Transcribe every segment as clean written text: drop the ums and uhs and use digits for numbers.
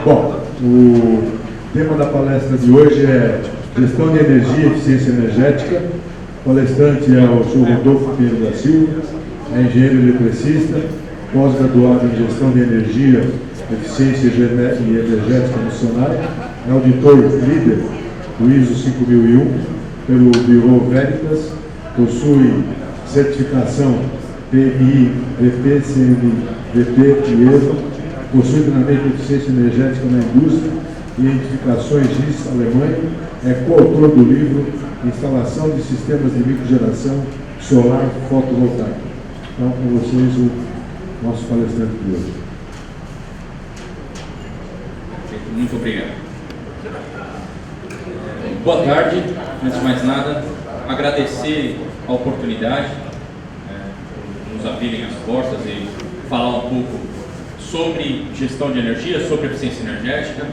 Bom, o tema da palestra de hoje é Gestão de Energia e Eficiência Energética. O palestrante é o Sr. Rodolfo Pinheiro da Silva, é engenheiro eletricista, pós-graduado em Gestão de Energia, Eficiência e Energética no Senai, é auditor líder do ISO 5001 pelo Bureau Veritas, possui certificação PMI, VP, CNVP e ESA, possui treinamento de eficiência energética na indústria e identificações GIS Alemanha, é coautor do livro Instalação de Sistemas de Microgeração Solar Fotovoltaica. Então, com vocês, o nosso palestrante de hoje. Muito obrigado. Boa tarde. Antes de mais nada, agradecer a oportunidade de nos abrirem as portas e falar um pouco sobre gestão de energia, sobre eficiência energética,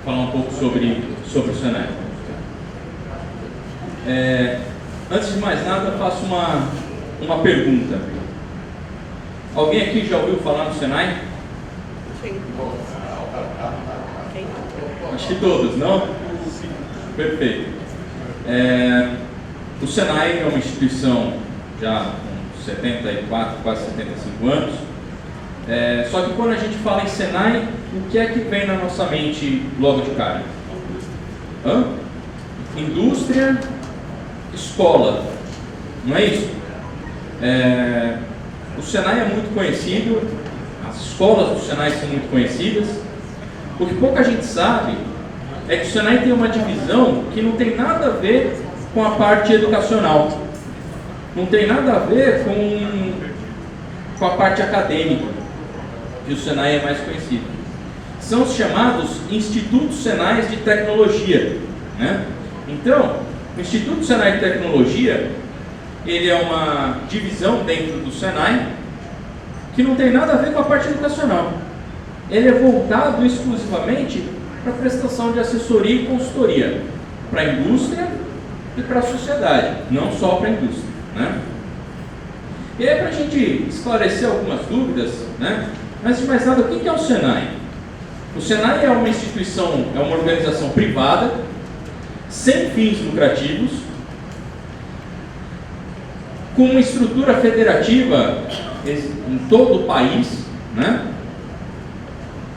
falar um pouco sobre o Senai. Antes de mais nada, faço uma pergunta. Alguém aqui já ouviu falar no Senai? Sim. Acho que todos, não? Perfeito. O Senai é uma instituição já com 74, quase 75 anos. Só que quando a gente fala em Senai, o que é que vem na nossa mente logo de cara? Indústria, escola, não é isso? O Senai é muito conhecido, as escolas do Senai são muito conhecidas. O que pouca gente sabe é que o Senai tem uma divisão que não tem nada a ver com a parte educacional, não tem nada a ver com a parte acadêmica, que o Senai é mais conhecido. São os chamados Institutos Senais de Tecnologia, né? Então, o Instituto Senai de Tecnologia, ele é uma divisão dentro do Senai que não tem nada a ver com a parte educacional. Ele é voltado exclusivamente para a prestação de assessoria e consultoria para a indústria e para a sociedade, não só para a indústria, né? E aí, para a gente esclarecer algumas dúvidas, né? Antes de mais nada, o que é o Senai? O Senai é uma instituição, é uma organização privada, sem fins lucrativos, com uma estrutura federativa em todo o país, né?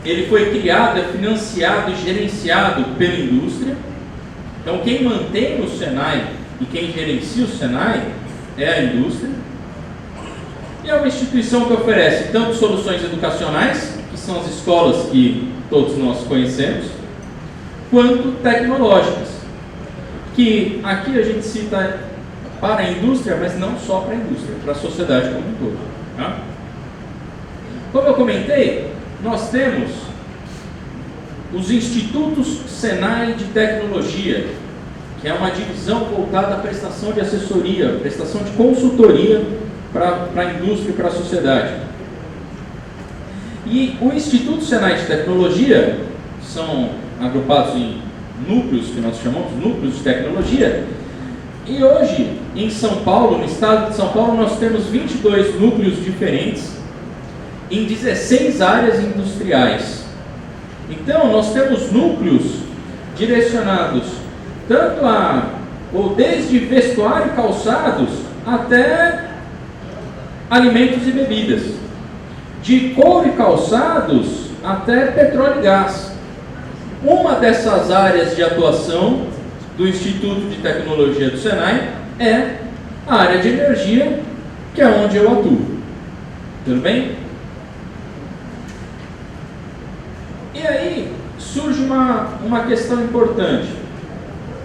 Ele foi criado, financiado e gerenciado pela indústria. Então, quem mantém o Senai e quem gerencia o Senai é a indústria. E é uma instituição que oferece tanto soluções educacionais, que são as escolas que todos nós conhecemos, quanto tecnológicas, que aqui a gente cita para a indústria, mas não só para a indústria, para a sociedade como um todo, tá? Como eu comentei, nós temos os Institutos Senai de Tecnologia, que é uma divisão voltada à prestação de assessoria, prestação de consultoria para a indústria e para a sociedade. E o Instituto Senai de Tecnologia são agrupados em núcleos, que nós chamamos núcleos de tecnologia, e hoje em São Paulo, no estado de São Paulo, nós temos 22 núcleos diferentes em 16 áreas industriais. Então, nós temos núcleos direcionados tanto ou desde vestuário e calçados até alimentos e bebidas, de couro e calçados até petróleo e gás. Uma dessas áreas de atuação do Instituto de Tecnologia do Senai é a área de energia, que é onde eu atuo. Tudo bem? E aí surge uma questão importante.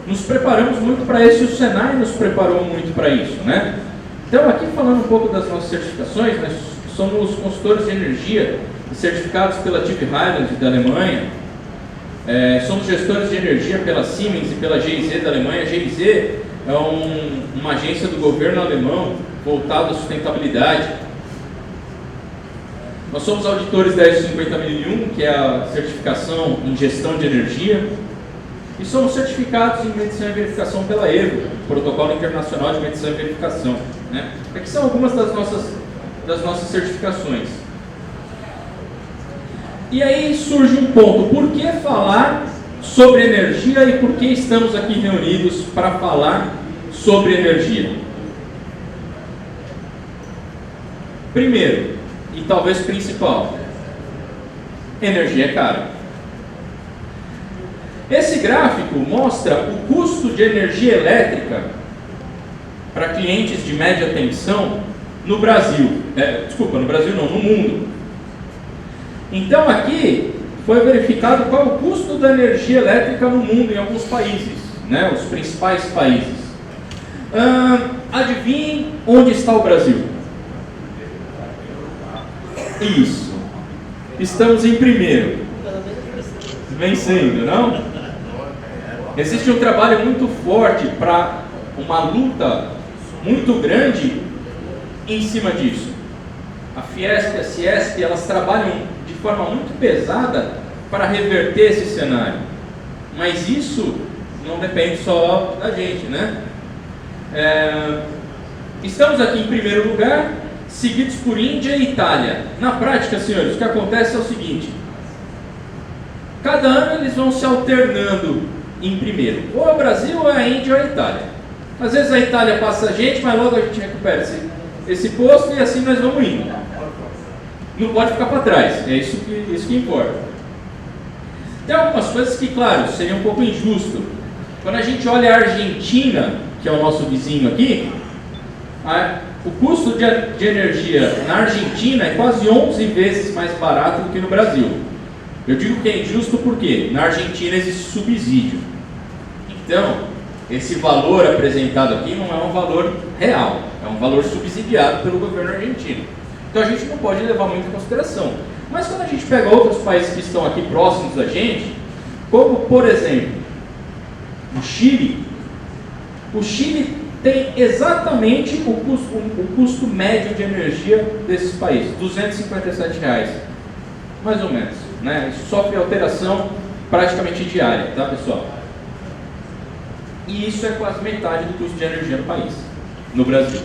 Nos preparamos muito para isso e o Senai nos preparou muito para isso, né? Então, aqui falando um pouco das nossas certificações, nós somos consultores de energia certificados pela TÜV Rheinland da Alemanha. Somos gestores de energia pela Siemens e pela GIZ da Alemanha. A GIZ é uma agência do governo alemão voltada à sustentabilidade. Nós somos auditores da ISO 50001, que é a certificação em gestão de energia, e somos certificados em medição e verificação pela EVO, Protocolo Internacional de Medição e Verificação, né? Aqui são algumas das nossas certificações. E aí surge um ponto: por que falar sobre energia e por que estamos aqui reunidos para falar sobre energia? Primeiro, e talvez principal, energia é cara. Esse gráfico mostra o custo de energia elétrica para clientes de média tensão no Brasil. No Brasil não, no mundo. Então aqui foi verificado qual é o custo da energia elétrica no mundo, em alguns países, né, os principais países. Adivinhem onde está o Brasil? Isso. Estamos em primeiro. Vencendo, não? Existe um trabalho muito forte para uma luta muito grande em cima disso. A Fiesp e a Ciesp, elas trabalham de forma muito pesada para reverter esse cenário. Mas isso não depende só da gente, né? Estamos aqui em primeiro lugar, seguidos por Índia e Itália. Na prática, senhores, o que acontece é o seguinte: cada ano eles vão se alternando em primeiro. Ou é o Brasil, ou é a Índia, ou é a Itália. Às vezes a Itália passa a gente, mas logo a gente recupera esse posto e assim nós vamos indo. Não pode ficar para trás, é isso que importa. Tem algumas coisas que, claro, seria um pouco injusto. Quando a gente olha a Argentina, que é o nosso vizinho aqui, o custo de energia na Argentina é quase 11 vezes mais barato do que no Brasil. Eu digo que é injusto porque na Argentina existe subsídio. Então, esse valor apresentado aqui não é um valor real, é um valor subsidiado pelo governo argentino. Então a gente não pode levar muito em consideração. Mas quando a gente pega outros países que estão aqui próximos da gente, como por exemplo o Chile tem exatamente o custo médio de energia desses países, R$257, mais ou menos, né? Isso sofre alteração praticamente diária, tá, pessoal? E isso é quase metade do custo de energia no país, no Brasil.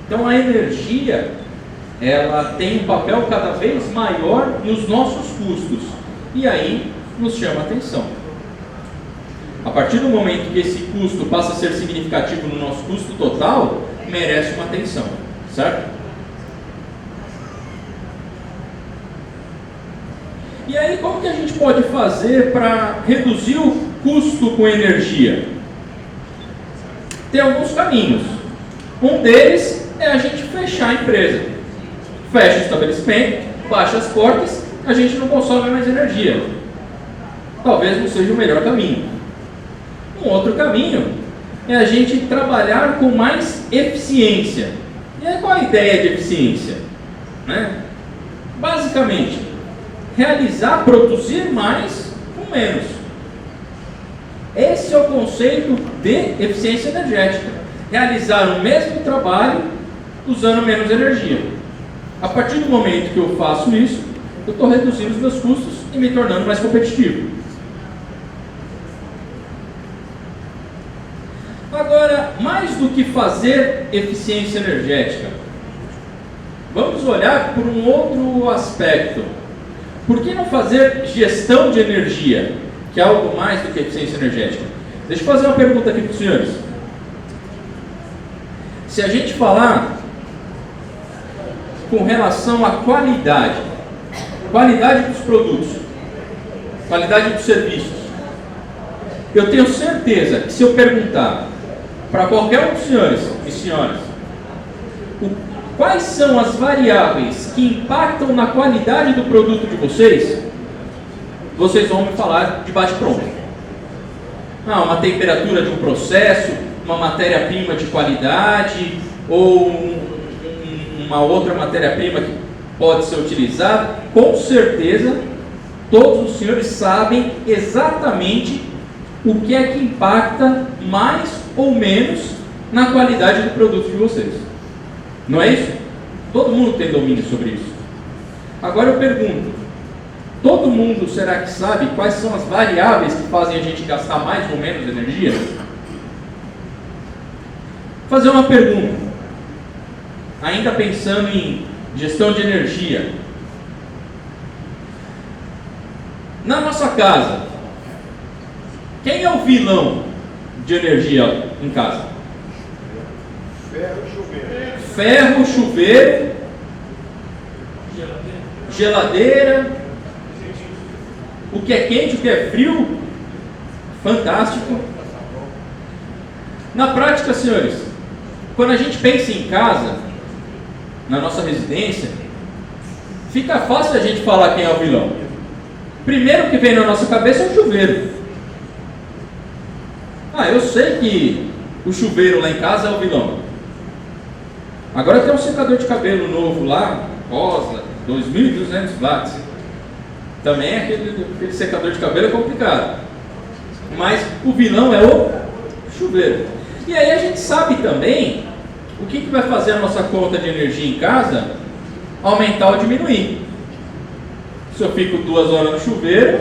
Então a energia, ela tem um papel cada vez maior nos nossos custos, e aí nos chama a atenção. A partir do momento que esse custo passa a ser significativo no nosso custo total, merece uma atenção, certo? E aí, como que a gente pode fazer para reduzir o custo com energia? Tem alguns caminhos. Um deles é a gente fechar a empresa. Fecha o estabelecimento, baixa as portas, a gente não consome mais energia. Talvez não seja o melhor caminho. Um outro caminho é a gente trabalhar com mais eficiência. E aí, qual a ideia de eficiência? Né? Basicamente, produzir mais com menos. Esse é o conceito de eficiência energética. Realizar o mesmo trabalho usando menos energia. A partir do momento que eu faço isso, eu estou reduzindo os meus custos e me tornando mais competitivo. Agora, mais do que fazer eficiência energética, vamos olhar por um outro aspecto. Por que não fazer gestão de energia, que é algo mais do que eficiência energética? Deixa eu fazer uma pergunta aqui para os senhores. Se a gente falar com relação à qualidade dos produtos, qualidade dos serviços, eu tenho certeza que se eu perguntar para qualquer um dos senhores e senhoras quais são as variáveis que impactam na qualidade do produto de vocês, vocês vão me falar de bate-pronto. Uma temperatura de um processo, uma matéria-prima de qualidade, ou uma outra matéria-prima que pode ser utilizada. Com certeza, todos os senhores sabem exatamente o que é que impacta mais ou menos na qualidade do produto de vocês. Não é isso? Todo mundo tem domínio sobre isso. Agora eu pergunto, todo mundo será que sabe quais são as variáveis que fazem a gente gastar mais ou menos energia? Vou fazer uma pergunta, ainda pensando em gestão de energia. Na nossa casa, quem é o vilão de energia em casa? Ferro, chuveiro, geladeira, o que é quente, o que é frio, fantástico. Na prática, senhores, quando a gente pensa em casa, na nossa residência, fica fácil a gente falar quem é o vilão. Primeiro que vem na nossa cabeça é o chuveiro. Eu sei que o chuveiro lá em casa é o vilão. Agora tem um secador de cabelo novo lá, rosa, 2.200 watts. Também aquele secador de cabelo é complicado. Mas o vilão é o chuveiro. E aí a gente sabe também o que vai fazer a nossa conta de energia em casa aumentar ou diminuir. Se eu fico 2 horas no chuveiro,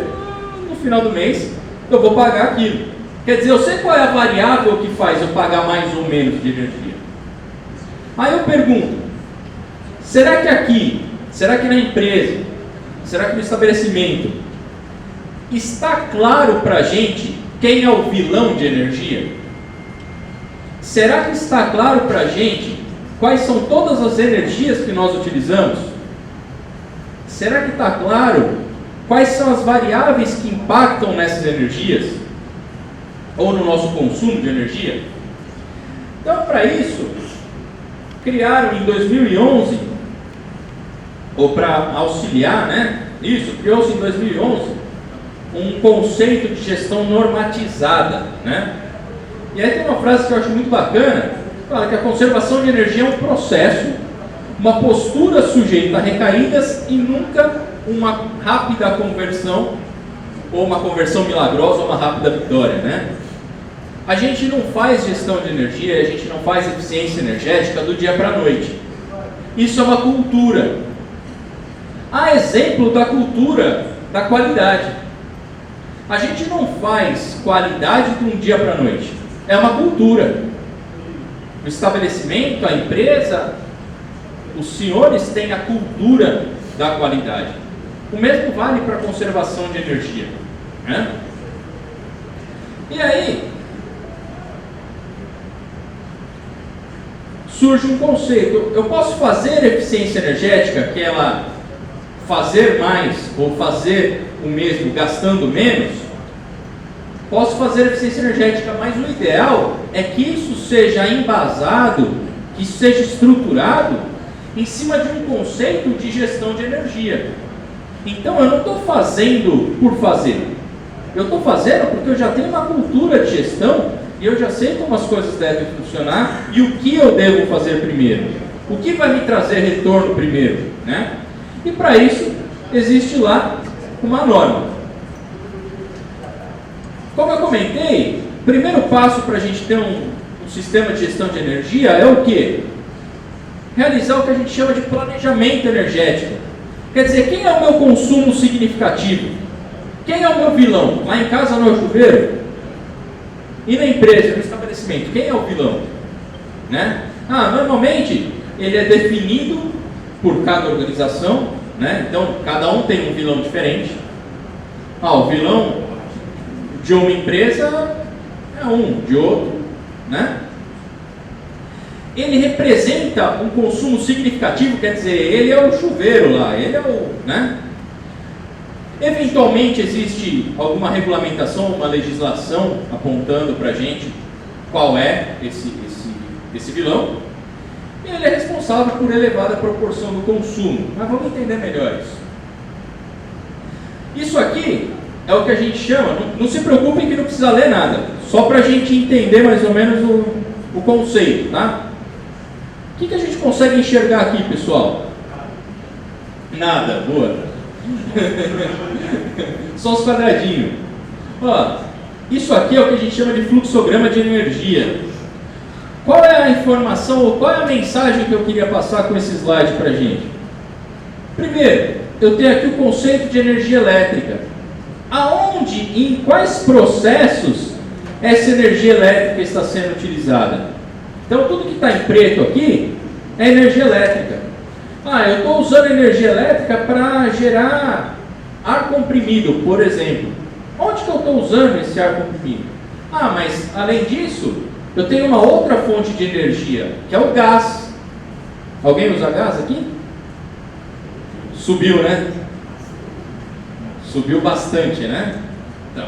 no final do mês eu vou pagar aquilo. Quer dizer, eu sei qual é a variável que faz eu pagar mais ou menos de energia. Aí eu pergunto, será que na empresa, será que no estabelecimento, está claro para a gente quem é o vilão de energia? Será que está claro para a gente quais são todas as energias que nós utilizamos? Será que está claro quais são as variáveis que impactam nessas energias? Ou no nosso consumo de energia? Então, para isso, criaram em 2011, ou para auxiliar, isso, criou-se em 2011, um conceito de gestão normatizada, E aí tem uma frase que eu acho muito bacana, fala que a conservação de energia é um processo, uma postura sujeita a recaídas e nunca uma rápida conversão, ou uma conversão milagrosa, ou uma rápida vitória, A gente não faz gestão de energia, a gente não faz eficiência energética do dia para a noite. Isso é uma cultura. Há exemplo da cultura da qualidade. A gente não faz qualidade de um dia para a noite. É uma cultura. O estabelecimento, a empresa, os senhores têm a cultura da qualidade. O mesmo vale para a conservação de energia. E aí, surge um conceito. Eu posso fazer eficiência energética, que ela fazer mais ou fazer o mesmo gastando menos? Posso fazer eficiência energética, mas o ideal é que isso seja embasado, que isso seja estruturado em cima de um conceito de gestão de energia. Então eu não estou fazendo por fazer. Eu estou fazendo porque eu já tenho uma cultura de gestão e eu já sei como as coisas devem funcionar e o que eu devo fazer primeiro. O que vai me trazer retorno primeiro, E para isso existe lá uma norma. Como eu comentei, o primeiro passo para a gente ter um sistema de gestão de energia é o quê? Realizar o que a gente chama de planejamento energético. Quer dizer, quem é o meu consumo significativo? Quem é o meu vilão? Lá em casa no chuveiro? E na empresa, no estabelecimento, quem é o vilão? Normalmente ele é definido por cada organização, Então cada um tem um vilão diferente. O vilão de uma empresa é um, de outro, Ele representa um consumo significativo, quer dizer, ele é o chuveiro lá, ele é o, Eventualmente existe alguma regulamentação, uma legislação apontando para a gente qual é esse vilão. E ele é responsável por elevada proporção do consumo. Mas vamos entender melhor isso. Isso aqui é o que a gente chama, não se preocupem que não precisa ler nada, só para a gente entender mais ou menos o conceito, O que a gente consegue enxergar aqui, pessoal? Nada, boa. Só os quadradinhos. Isso aqui é o que a gente chama de fluxograma de energia. Qual é a informação ou qual é a mensagem que eu queria passar com esse slide para a gente? Primeiro, eu tenho aqui o conceito de energia elétrica. Aonde e em quais processos essa energia elétrica está sendo utilizada? Então tudo que está em preto aqui é energia elétrica. Eu estou usando energia elétrica para gerar ar comprimido, por exemplo. Onde que eu estou usando esse ar comprimido? Ah, mas além disso, eu tenho uma outra fonte de energia, que é o gás. Alguém usa gás aqui? Subiu, né? Subiu bastante, né? Então,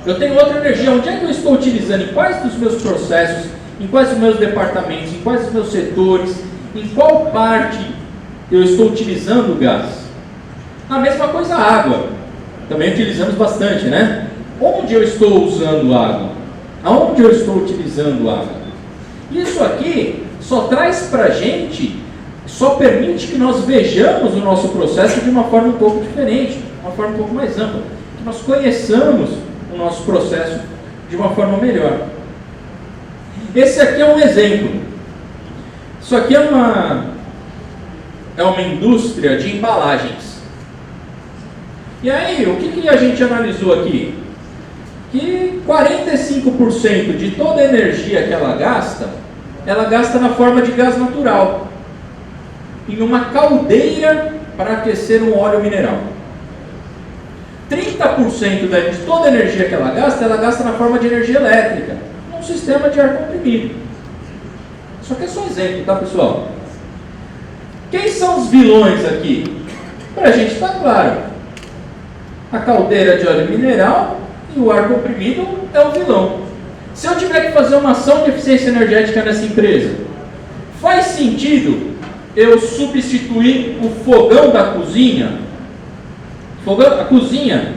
eu tenho outra energia. Onde é que eu estou utilizando? Em quais dos meus processos? Em quais dos meus departamentos? Em quais dos meus setores? Em qual parte eu estou utilizando o gás? A mesma coisa a água. Também utilizamos bastante, né? Onde eu estou usando água? Aonde eu estou utilizando água? Isso aqui só traz para a gente, só permite que nós vejamos o nosso processo de uma forma um pouco diferente, uma forma um pouco mais ampla, que nós conheçamos o nosso processo de uma forma melhor. Esse aqui é um exemplo. Isso aqui é uma indústria de embalagens. E aí, o que a gente analisou aqui? Que 45% de toda a energia que ela gasta na forma de gás natural, em uma caldeira para aquecer um óleo mineral. 30% de toda a energia que ela gasta na forma de energia elétrica, num sistema de ar comprimido. Isso aqui é só um exemplo, tá, pessoal? Quem são os vilões aqui? Para a gente estar claro. A caldeira de óleo mineral e o ar comprimido é o vilão. Se eu tiver que fazer uma ação de eficiência energética nessa empresa, faz sentido eu substituir o fogão da cozinha? A cozinha,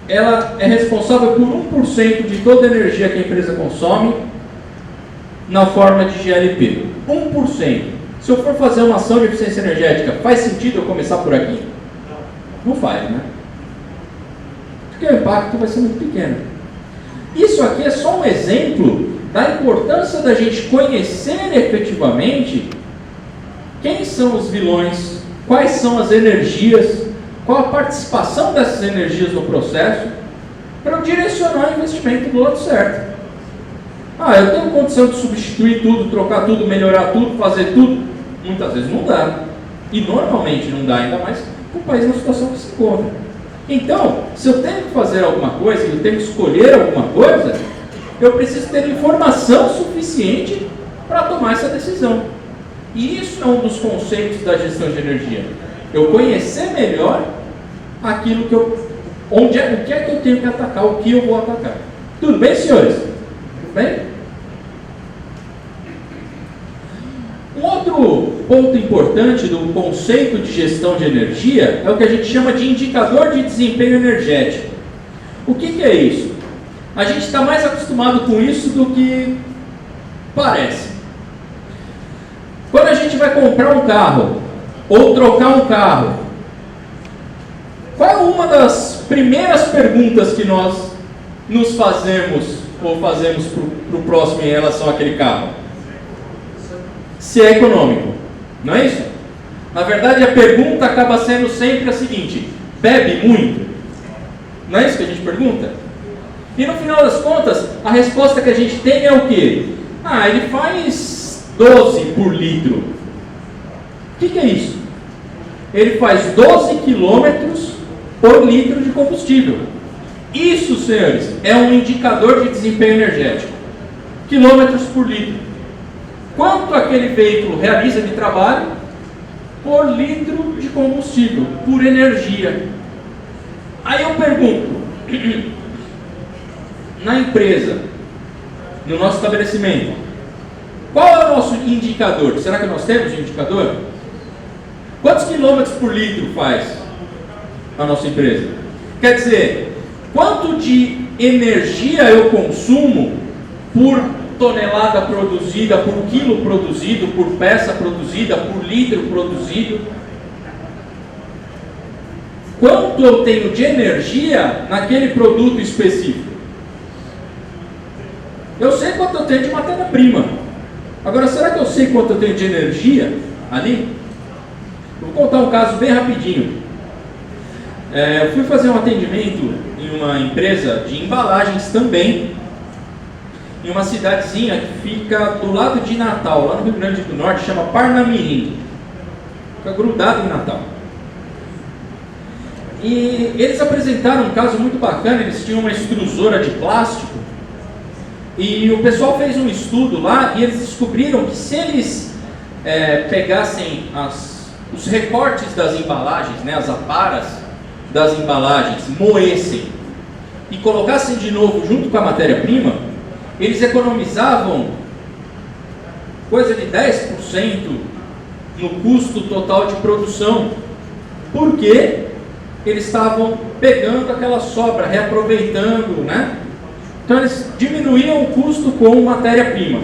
ela é responsável por 1% de toda a energia que a empresa consome na forma de GLP. 1%. Se eu for fazer uma ação de eficiência energética, faz sentido eu começar por aqui? Não faz, né? Porque o impacto vai ser muito pequeno. Isso aqui é só um exemplo da importância da gente conhecer efetivamente quem são os vilões, quais são as energias, qual a participação dessas energias no processo, para eu direcionar o investimento do lado certo. Ah, eu tenho condição de substituir tudo, trocar tudo, melhorar tudo, fazer tudo? Muitas vezes não dá. E normalmente não dá, ainda mais com o país na situação que se encontra. Então, se eu tenho que fazer alguma coisa, eu tenho que escolher alguma coisa, eu preciso ter informação suficiente para tomar essa decisão. E isso é um dos conceitos da gestão de energia. Eu conhecer melhor aquilo que o que é que eu tenho que atacar, o que eu vou atacar. Tudo bem, senhores? Tudo bem? Um outro ponto importante do conceito de gestão de energia é o que a gente chama de indicador de desempenho energético. O que é isso? A gente está mais acostumado com isso do que parece. Quando a gente vai comprar um carro ou trocar um carro, qual é uma das primeiras perguntas que nós nos fazemos ou fazemos para o próximo em relação àquele carro? Se é econômico, não é isso? Na verdade, a pergunta acaba sendo sempre a seguinte: bebe muito? Não é isso que a gente pergunta? E no final das contas, a resposta que a gente tem é o quê? Ah, ele faz 12 por litro. O que é isso? Ele faz 12 quilômetros por litro de combustível. Isso, senhores, é um indicador de desempenho energético. Quilômetros por litro. Quanto aquele veículo realiza de trabalho por litro de combustível, por energia. Aí eu pergunto, na empresa, no nosso estabelecimento, qual é o nosso indicador? Será que nós temos um indicador? Quantos quilômetros por litro faz a nossa empresa? Quer dizer, quanto de energia eu consumo por tonelada produzida, por quilo produzido, por peça produzida, por litro produzido? Quanto eu tenho de energia naquele produto específico? Eu sei quanto eu tenho de matéria-prima. Agora, será que eu sei quanto eu tenho de energia ali? Eu vou contar um caso bem rapidinho. Eu fui fazer um atendimento em uma empresa de embalagens também, em uma cidadezinha que fica do lado de Natal, lá no Rio Grande do Norte, chama Parnamirim. Fica grudado em Natal. E eles apresentaram um caso muito bacana. Eles tinham uma extrusora de plástico e o pessoal fez um estudo lá e eles descobriram que se eles pegassem os recortes das embalagens, né, as aparas das embalagens, moessem e colocassem de novo junto com a matéria-prima, eles economizavam coisa de 10% no custo total de produção, porque eles estavam pegando aquela sobra, reaproveitando, né? Então eles diminuíam o custo com matéria-prima.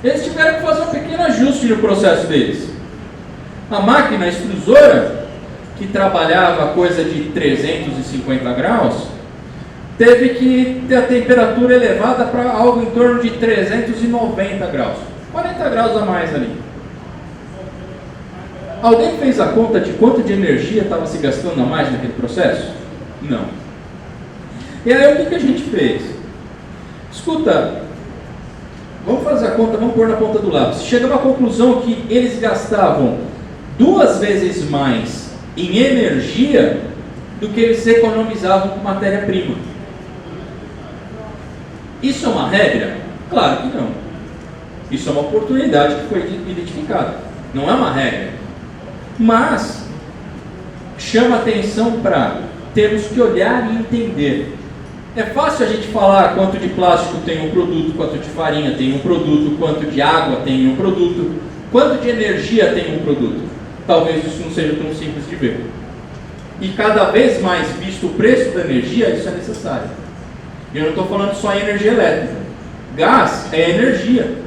Eles tiveram que fazer um pequeno ajuste no processo deles. A máquina extrusora, que trabalhava coisa de 350 graus, teve que ter a temperatura elevada para algo em torno de 390 graus. 40 graus a mais ali. Alguém fez a conta de quanto de energia estava se gastando a mais naquele processo? Não. E aí o que a gente fez? Escuta, vamos fazer a conta, vamos pôr na ponta do lápis. Chegamos à conclusão que eles gastavam 2 vezes mais em energia do que eles economizavam com matéria-prima. Isso é uma regra? Claro que não. Isso é uma oportunidade que foi identificada. Não é uma regra. Mas chama atenção para termos que olhar e entender. É fácil a gente falar quanto de plástico tem um produto, quanto de farinha tem um produto, quanto de água tem um produto, quanto de energia tem um produto. Talvez isso não seja tão simples de ver. E cada vez mais, visto o preço da energia, isso é necessário. E eu não estou falando só em energia elétrica. Gás é energia.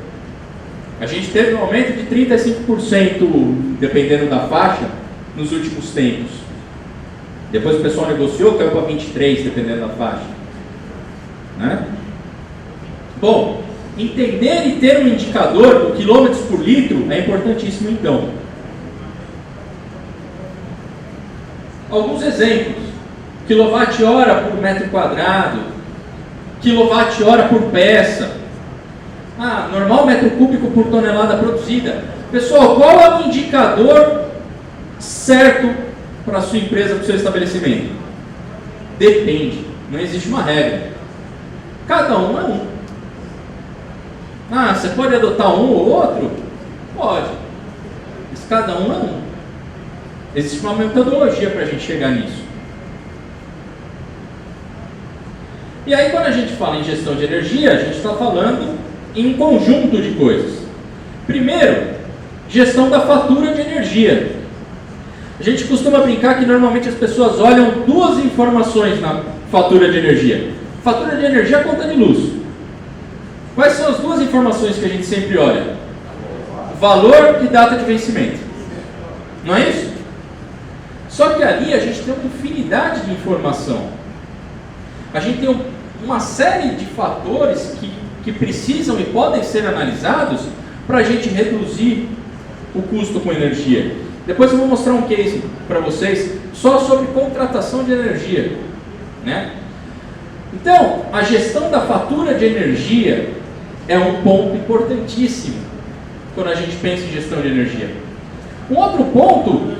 A gente teve um aumento de 35%, dependendo da faixa, nos últimos tempos. Depois o pessoal negociou, caiu para 23%, dependendo da faixa. Né? Bom, entender e ter um indicador do quilômetros por litro é importantíssimo então. Alguns exemplos. Quilowatt-hora por metro quadrado, quilowatt-hora por peça. Normal metro cúbico por tonelada produzida. Pessoal, qual é o indicador certo para a sua empresa, para o seu estabelecimento? Depende, não existe uma regra. Cada um é um. Você pode adotar um ou outro? Pode. Mas cada um é um. Existe uma metodologia para a gente chegar nisso. E aí, quando a gente fala em gestão de energia, a gente está falando em um conjunto de coisas. Primeiro, gestão da fatura de energia. A gente costuma brincar que normalmente as pessoas olham 2 informações na fatura de energia. Fatura de energia é a conta de luz. Quais são as 2 informações que a gente sempre olha? Valor e data de vencimento. Não é isso? Só que ali a gente tem uma infinidade de informação. A gente tem uma série de fatores que precisam e podem ser analisados para a gente reduzir o custo com energia. Depois eu vou mostrar um case para vocês só sobre contratação de energia, né? Então, a gestão da fatura de energia é um ponto importantíssimo quando a gente pensa em gestão de energia. Um outro ponto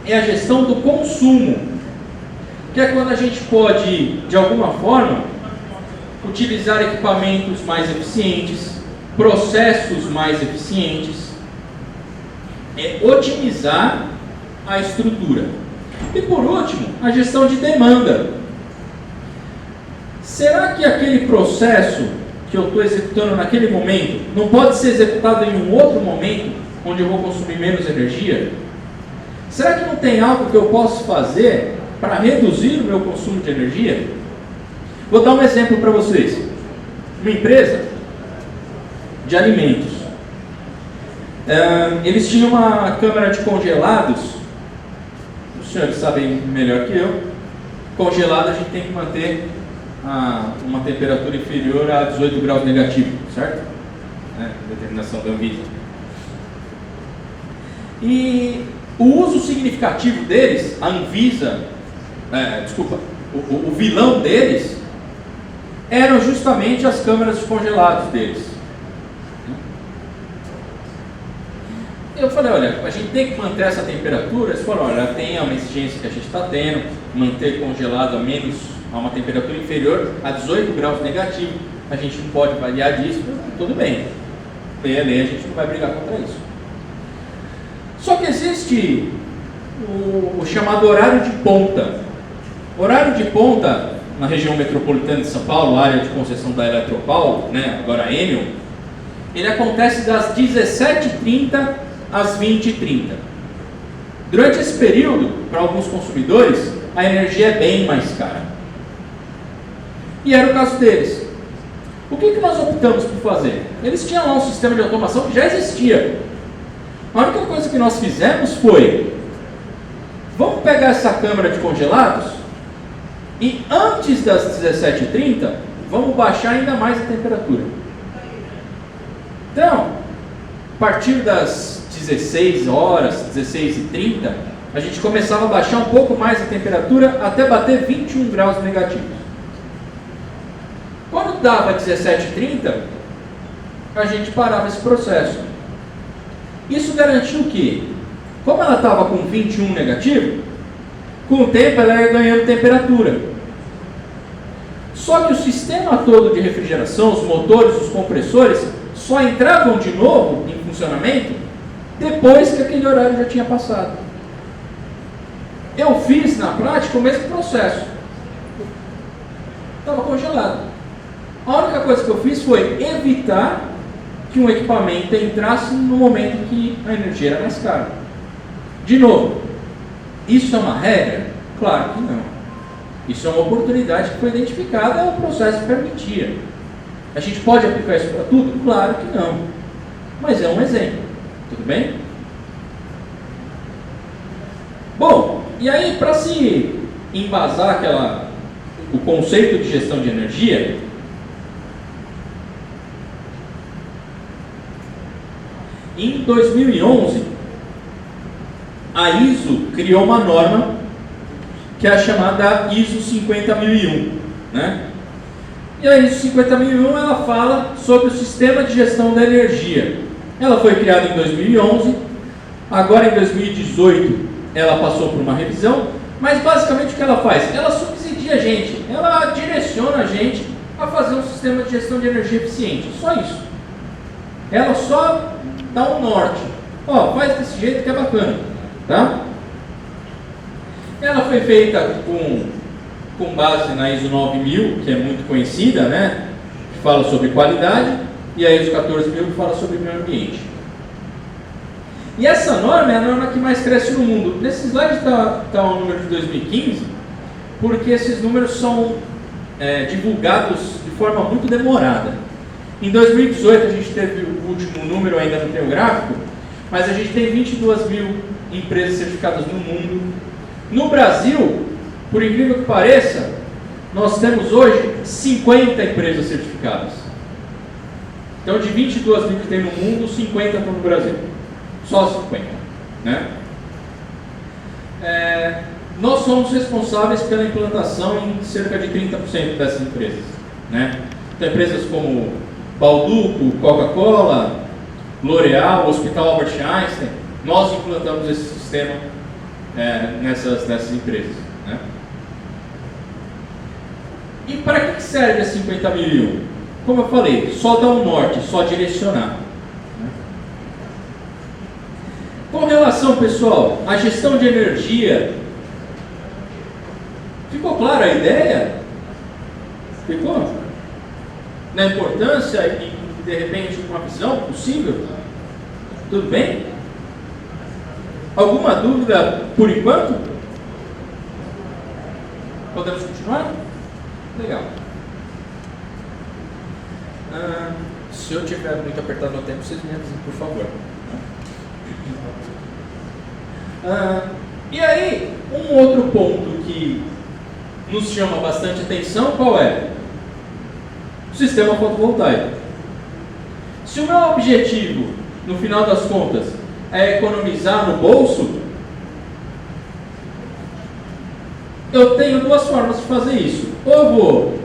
é a gestão do consumo, que é quando a gente pode, de alguma forma, utilizar equipamentos mais eficientes, processos mais eficientes, otimizar a estrutura. E por último, a gestão de demanda. Será que aquele processo que eu estou executando naquele momento não pode ser executado em um outro momento, onde eu vou consumir menos energia? Será que não tem algo que eu posso fazer para reduzir o meu consumo de energia? Vou dar um exemplo para vocês. Uma empresa de alimentos. Eles tinham uma câmara de congelados. Os senhores sabem melhor que eu. Congelado a gente tem que manter uma temperatura inferior a 18 graus negativo, certo? Determinação da Anvisa. E o uso significativo deles, a Anvisa, o vilão deles, eram justamente as câmaras de congelados deles. Eu falei, olha, a gente tem que manter essa temperatura. Eles falaram, olha, tem uma exigência que a gente está tendo, manter congelado a uma temperatura inferior a 18 graus negativo. A gente não pode variar disso, tudo bem. Lei a lei, a gente não vai brigar contra isso. Só que existe o chamado horário de ponta. Horário de ponta, na região metropolitana de São Paulo, área de concessão da Eletropaulo, né, agora Enel, ele acontece das 17h30 às 20h30. Durante esse período, para alguns consumidores, a energia é bem mais cara. E era o caso deles. O que nós optamos por fazer? Eles tinham lá um sistema de automação que já existia. A única coisa que nós fizemos foi: vamos pegar essa câmara de congelados e antes das 17h30, vamos baixar ainda mais a temperatura. Então, a partir das 16 horas, 16h30, a gente começava a baixar um pouco mais a temperatura até bater 21 graus negativos. Quando dava 17h30, a gente parava esse processo. Isso garantiu que, como ela estava com 21 negativo, com o tempo ela ia ganhando temperatura. Só que o sistema todo de refrigeração, os motores, os compressores, só entravam de novo em funcionamento depois que aquele horário já tinha passado. Eu fiz na prática o mesmo processo. Estava congelado. A única coisa que eu fiz foi evitar que um equipamento entrasse no momento que a energia era mais cara. De novo, isso é uma regra? Claro que não. Isso é uma oportunidade que foi identificada, o processo permitia. A gente pode aplicar isso para tudo? Claro que não. Mas é um exemplo. Tudo bem? Bom, e aí para se embasar o conceito de gestão de energia, em 2011, a ISO criou uma norma que é a chamada ISO 50001, né? E a ISO 50001 ela fala sobre o sistema de gestão da energia. Ela foi criada em 2011, agora em 2018 ela passou por uma revisão, mas basicamente o que ela faz? Ela subsidia a gente, ela direciona a gente a fazer um sistema de gestão de energia eficiente, só isso. Ela só dá um norte. Ó, faz desse jeito que é bacana, tá? Ela foi feita com base na ISO 9000, que é muito conhecida, né? Que fala sobre qualidade, e a ISO 14000, que fala sobre meio ambiente. E essa norma é a norma que mais cresce no mundo. Nesse slide está o número de 2015, porque esses números são divulgados de forma muito demorada. Em 2018 a gente teve o último número, ainda não tem o gráfico, mas a gente tem 22 mil empresas certificadas no mundo. No Brasil, por incrível que pareça, nós temos hoje 50 empresas certificadas. Então, de 22 mil que tem no mundo, 50 estão no Brasil. Só 50. Né? Nós somos responsáveis pela implantação em cerca de 30% dessas empresas. Né? Então, empresas como Balduco, Coca-Cola, L'Oréal, Hospital Albert Einstein, nós implantamos esse sistema nessas empresas. Né? E para que serve a 50.001? Como eu falei, só dar um norte, só direcionar. Né? Com relação, pessoal, à gestão de energia, ficou clara a ideia? Ficou? Na importância e, de repente, uma visão possível? Tudo bem? Alguma dúvida por enquanto? Podemos continuar? Legal. Se eu tiver muito apertado no tempo, vocês me avisem, por favor. E aí, um outro ponto que nos chama bastante atenção, qual é? O sistema fotovoltaico. Se o meu objetivo, no final das contas, é economizar no bolso, eu tenho duas formas de fazer isso. Ou eu vou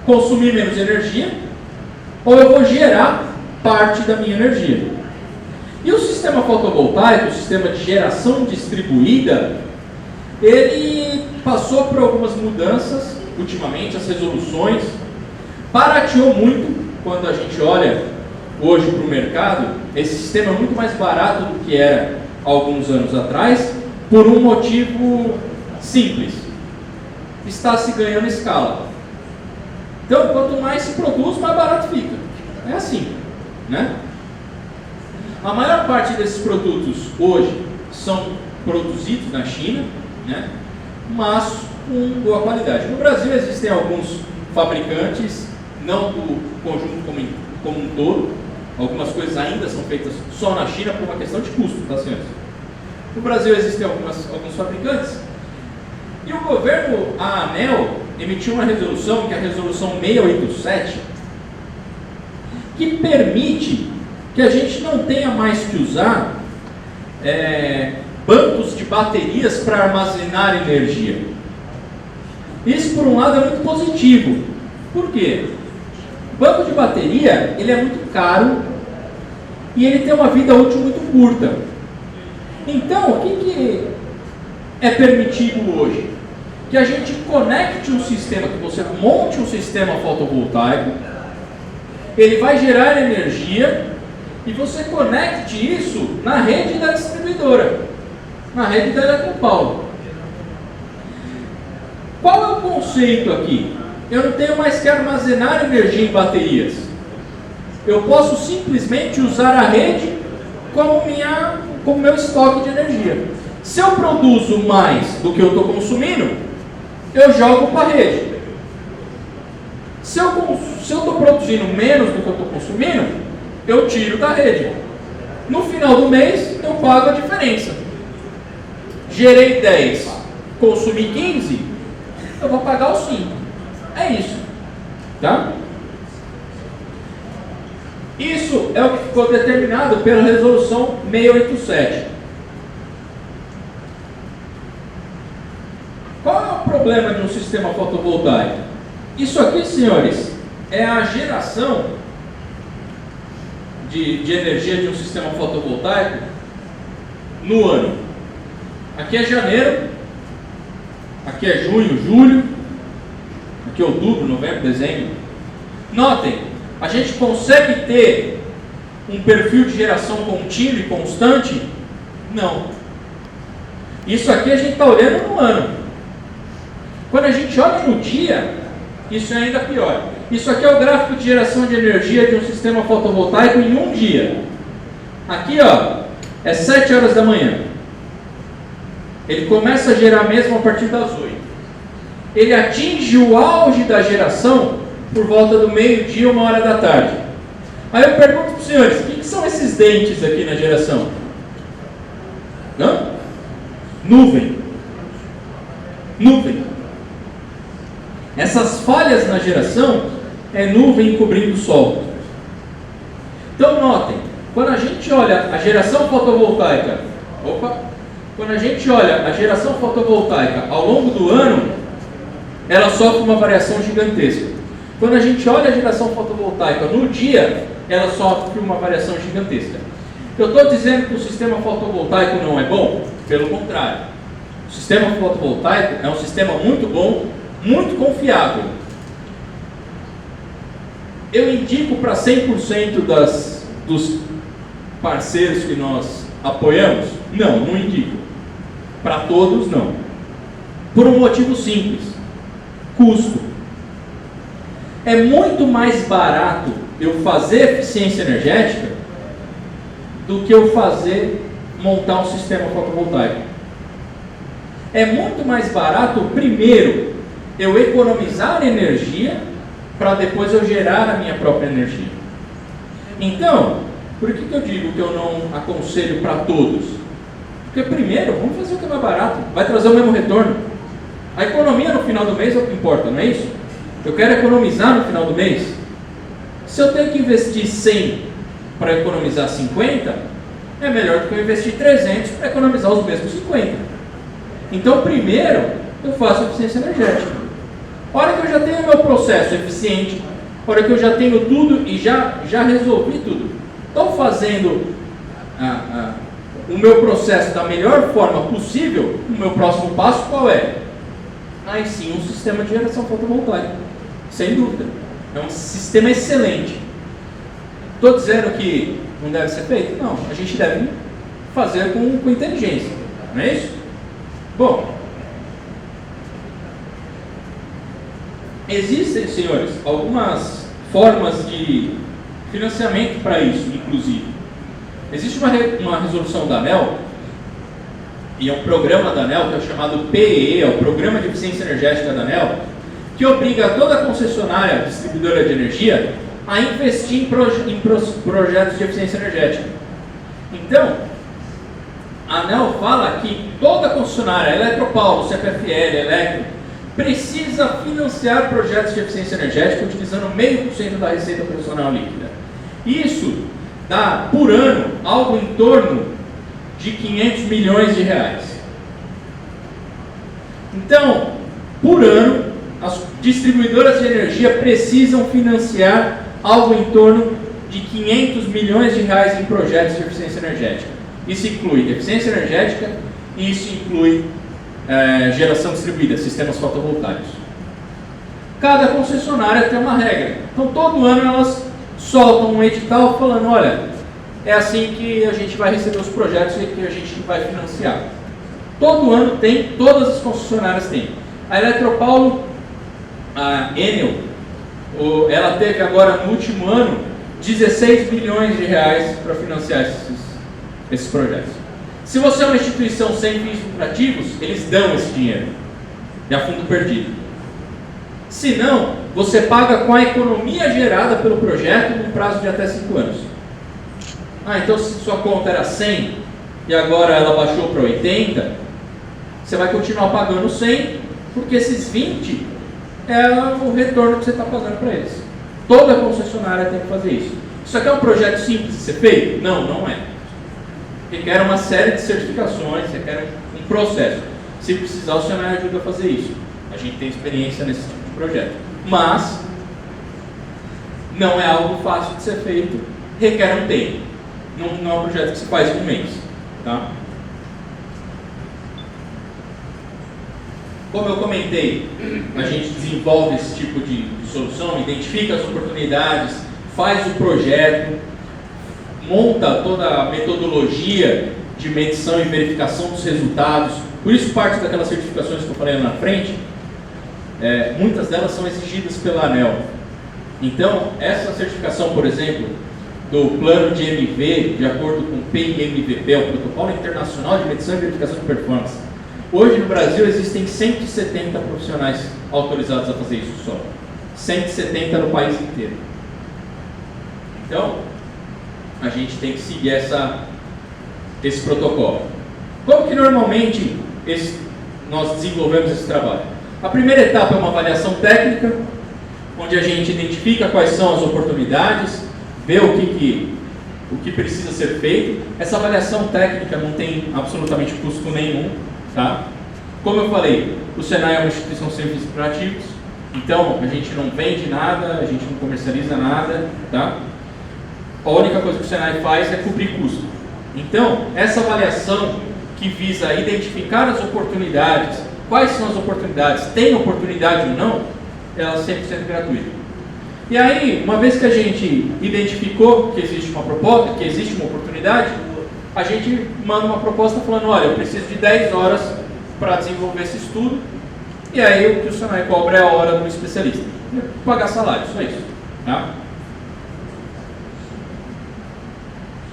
consumir menos energia, ou eu vou gerar parte da minha energia. E o sistema fotovoltaico, o sistema de geração distribuída, ele passou por algumas mudanças ultimamente, as resoluções, barateou muito quando a gente olha hoje para o mercado, esse sistema é muito mais barato do que era há alguns anos atrás, por um motivo simples, está se ganhando escala. Então, quanto mais se produz, mais barato fica. É assim, né? A maior parte desses produtos hoje são produzidos na China, né? Mas com boa qualidade. No Brasil existem alguns fabricantes, não do conjunto como um todo, algumas coisas ainda são feitas só na China por uma questão de custo, tá, senhores? No Brasil existem alguns fabricantes, e o governo, a ANEEL, emitiu uma resolução, que é a resolução 687, que permite que a gente não tenha mais que usar bancos de baterias para armazenar energia. Isso, por um lado, é muito positivo. Por quê? O banco de bateria, ele é muito caro e ele tem uma vida útil muito curta. Então, o que é permitido hoje? Que a gente conecte um sistema, que você monte um sistema fotovoltaico, ele vai gerar energia e você conecte isso na rede da distribuidora, na rede da Eletropaulo. Qual é o conceito aqui? Eu não tenho mais que armazenar energia em baterias. Eu posso simplesmente usar a rede como meu estoque de energia. Se eu produzo mais do que eu estou consumindo, eu jogo para a rede. Se eu estou produzindo menos do que eu estou consumindo, eu tiro da rede. No final do mês, eu pago a diferença. Gerei 10, consumi 15, eu vou pagar os 5. É isso. Tá? Isso é o que ficou determinado pela resolução 687. Qual é o problema de um sistema fotovoltaico? Isso aqui, senhores, é a geração de energia de um sistema fotovoltaico no ano. Aqui é janeiro, aqui é junho, julho, aqui é outubro, novembro, dezembro. Notem, a gente consegue ter um perfil de geração contínuo e constante? Não. Isso aqui a gente está olhando no ano. Quando a gente olha no dia, isso é ainda pior. Isso aqui é o gráfico de geração de energia de um sistema fotovoltaico em um dia. Aqui, ó, é 7 horas da manhã. Ele começa a gerar mesmo a partir das 8. Ele atinge o auge da geração por volta do meio-dia, 1h da tarde. Aí eu pergunto para os senhores, o que são esses dentes aqui na geração? Não? Nuvem. Nuvem. Essas falhas na geração é nuvem cobrindo o sol. Então notem, quando a gente olha a geração fotovoltaica, quando a gente olha a geração fotovoltaica ao longo do ano, ela sofre uma variação gigantesca. Quando a gente olha a geração fotovoltaica no dia, ela sofre uma variação gigantesca. Eu estou dizendo que o sistema fotovoltaico não é bom? Pelo contrário. O sistema fotovoltaico é um sistema muito bom, muito confiável. Eu indico para 100% dos parceiros que nós apoiamos? Não, não indico. Para todos, não. Por um motivo simples: custo. É muito mais barato eu fazer eficiência energética do que eu montar um sistema fotovoltaico. É muito mais barato, primeiro, eu economizar energia para depois eu gerar a minha própria energia. Então, por que eu digo que eu não aconselho para todos? Porque primeiro, vamos fazer o que é mais barato, vai trazer o mesmo retorno. A economia no final do mês é o que importa, não é isso? Eu quero economizar no final do mês. Se eu tenho que investir 100 para economizar 50, é melhor do que eu investir 300 para economizar os mesmos 50. Então, primeiro, eu faço eficiência energética. A hora que eu já tenho meu processo eficiente, a hora que eu já tenho tudo e já resolvi tudo, estou fazendo o meu processo da melhor forma possível, o meu próximo passo qual é? Aí sim, um sistema de geração fotovoltaica, sem dúvida. É um sistema excelente. Estou dizendo que não deve ser feito? Não, a gente deve fazer com inteligência, não é isso? Bom, existem, senhores, algumas formas de financiamento para isso, inclusive. Existe uma resolução da ANEEL, e é um programa da ANEEL, que é o chamado PEE, é o Programa de Eficiência Energética da ANEEL, que obriga toda concessionária distribuidora de energia a investir em projetos de eficiência energética. Então, a ANEEL fala que toda concessionária, Eletropaulo, CPFL, Electro, precisa financiar projetos de eficiência energética utilizando 0,5% da receita operacional líquida. Isso dá, por ano, algo em torno de 500 milhões de reais. Então, por ano, as distribuidoras de energia precisam financiar algo em torno de 500 milhões de reais em projetos de eficiência energética. Isso inclui eficiência energética e isso inclui geração distribuída, sistemas fotovoltaicos. Cada concessionária tem uma regra. Então, todo ano elas soltam um edital falando, olha, é assim que a gente vai receber os projetos e que a gente vai financiar. Todo ano tem, todas as concessionárias têm. A Eletropaulo, a Enel, ela teve agora no último ano 16 bilhões de reais para financiar esses projetos. Se você é uma instituição sem fins lucrativos, eles dão esse dinheiro. É a fundo perdido. Se não, você paga com a economia gerada pelo projeto num prazo de até 5 anos. Então se sua conta era 100 e agora ela baixou para 80, você vai continuar pagando 100, porque esses 20 é o retorno que você está pagando para eles. Toda concessionária tem que fazer isso. Isso aqui é um projeto simples de ser feito? Não, não é. Requer uma série de certificações, requer um processo. Se precisar, o Senai ajuda a fazer isso. A gente tem experiência nesse tipo de projeto. Mas não é algo fácil de ser feito, requer um tempo. Não é um projeto que se faz em um mês. Tá? Como eu comentei, a gente desenvolve esse tipo de solução, identifica as oportunidades, faz o projeto, monta toda a metodologia de medição e verificação dos resultados. Por isso, parte daquelas certificações que eu falei lá na frente, muitas delas são exigidas pela ANEEL. Então, essa certificação, por exemplo, do plano de MV, de acordo com o PIMVP, o Protocolo Internacional de Medição e Verificação de Performance. Hoje no Brasil existem 170 profissionais autorizados a fazer isso só. 170 no país inteiro. Então, a gente tem que seguir esse protocolo. Como que normalmente nós desenvolvemos esse trabalho? A primeira etapa é uma avaliação técnica, onde a gente identifica quais são as oportunidades, vê o que precisa ser feito. Essa avaliação técnica não tem absolutamente custo nenhum, tá? Como eu falei, o Senai é uma instituição sem fins lucrativos, então a gente não vende nada, a gente não comercializa nada, tá? A única coisa que o Senai faz é cobrir custo. Então, essa avaliação que visa identificar as oportunidades, quais são as oportunidades, tem oportunidade ou não, ela é 100% gratuita. E aí, uma vez que a gente identificou que existe uma proposta, que existe uma oportunidade, a gente manda uma proposta falando, olha, eu preciso de 10 horas para desenvolver esse estudo, e aí o que o Senai cobra é a hora do especialista. Pagar salário, só isso. Tá?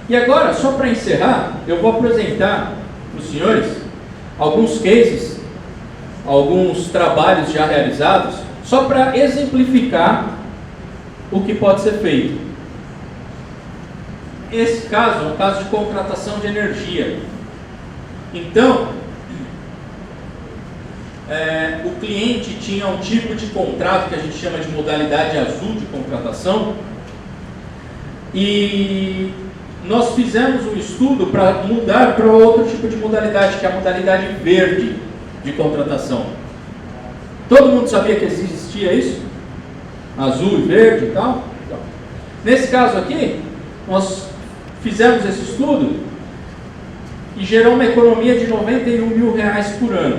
E agora, só para encerrar, eu vou apresentar para os senhores alguns cases, alguns trabalhos já realizados, só para exemplificar o que pode ser feito. Esse caso é um caso de contratação de energia. Então, o cliente tinha um tipo de contrato que a gente chama de modalidade azul de contratação, e nós fizemos um estudo para mudar para outro tipo de modalidade, que é a modalidade verde de contratação. Todo mundo sabia que existia isso? Azul e verde e tal? Então, nesse caso aqui, nós fizemos esse estudo e gerou uma economia de R$91 mil por ano.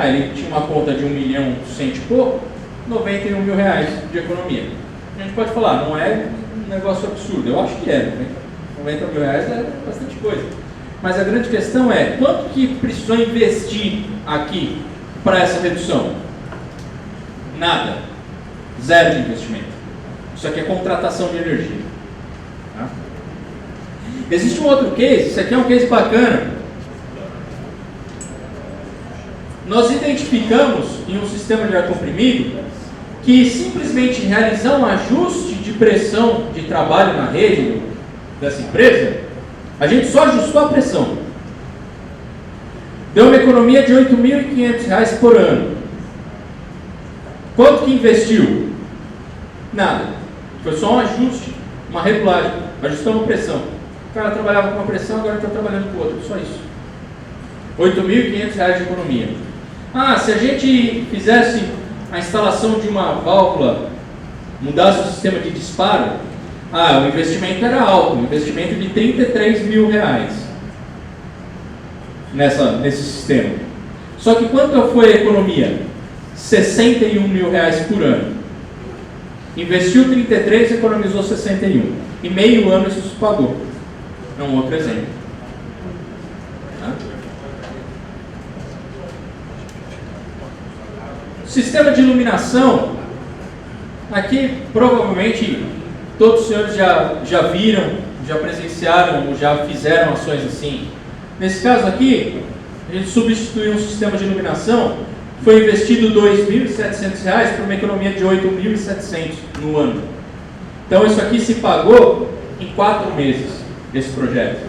Ele tinha uma conta de 1 milhão cento e pouco, R$91 mil de economia. A gente pode falar, não é um negócio absurdo, eu acho que é, né? R$90 mil é bastante coisa. Mas a grande questão é, quanto que precisou investir aqui para essa redução? Nada. Zero de investimento. Isso aqui é contratação de energia. Tá? Existe um outro case, isso aqui é um case bacana. Nós identificamos em um sistema de ar comprimido que simplesmente realizar um ajuste de pressão de trabalho na rede dessa empresa, a gente só ajustou a pressão. Deu uma economia de R$8.500 por ano. Quanto que investiu? Nada. Foi só um ajuste, uma regulagem. Ajustamos a pressão. O cara trabalhava com uma pressão, agora está trabalhando com outra. Só isso. R$8.500 de economia. Se a gente fizesse a instalação de uma válvula, mudasse o sistema de disparo, o investimento era alto, um investimento de R$33 mil nesse sistema. Só que quanto foi a economia? R$61 mil por ano. Investiu 33, economizou 61. Em meio ano isso se pagou. É um outro exemplo. Tá? Sistema de iluminação. Aqui provavelmente todos os senhores já viram, já presenciaram ou já fizeram ações assim. Nesse caso aqui, a gente substituiu um sistema de iluminação, foi investido R$2.700 por uma economia de R$8.700 no ano. Então isso aqui se pagou em 4 meses, esse projeto.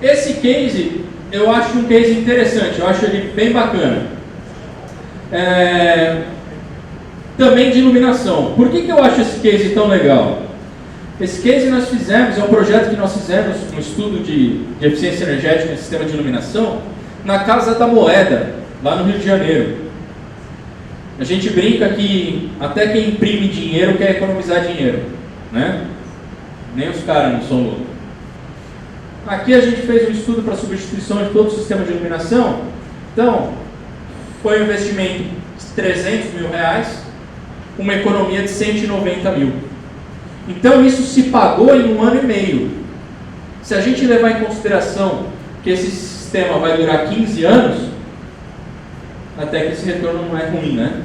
Esse case, eu acho um case interessante, eu acho ele bem bacana. Também de iluminação. Por que eu acho esse case tão legal? Esse case nós fizemos, é um projeto que nós fizemos, um estudo de eficiência energética no sistema de iluminação, na Casa da Moeda, lá no Rio de Janeiro. A gente brinca que até quem imprime dinheiro quer economizar dinheiro, né? Nem os caras não são loucos. Aqui a gente fez um estudo para substituição de todo o sistema de iluminação. Então, foi um investimento de R$300 mil, uma economia de R$190 mil. Então isso se pagou em 1 ano e meio. Se a gente levar em consideração que esse sistema vai durar 15 anos, até que esse retorno não é ruim, né?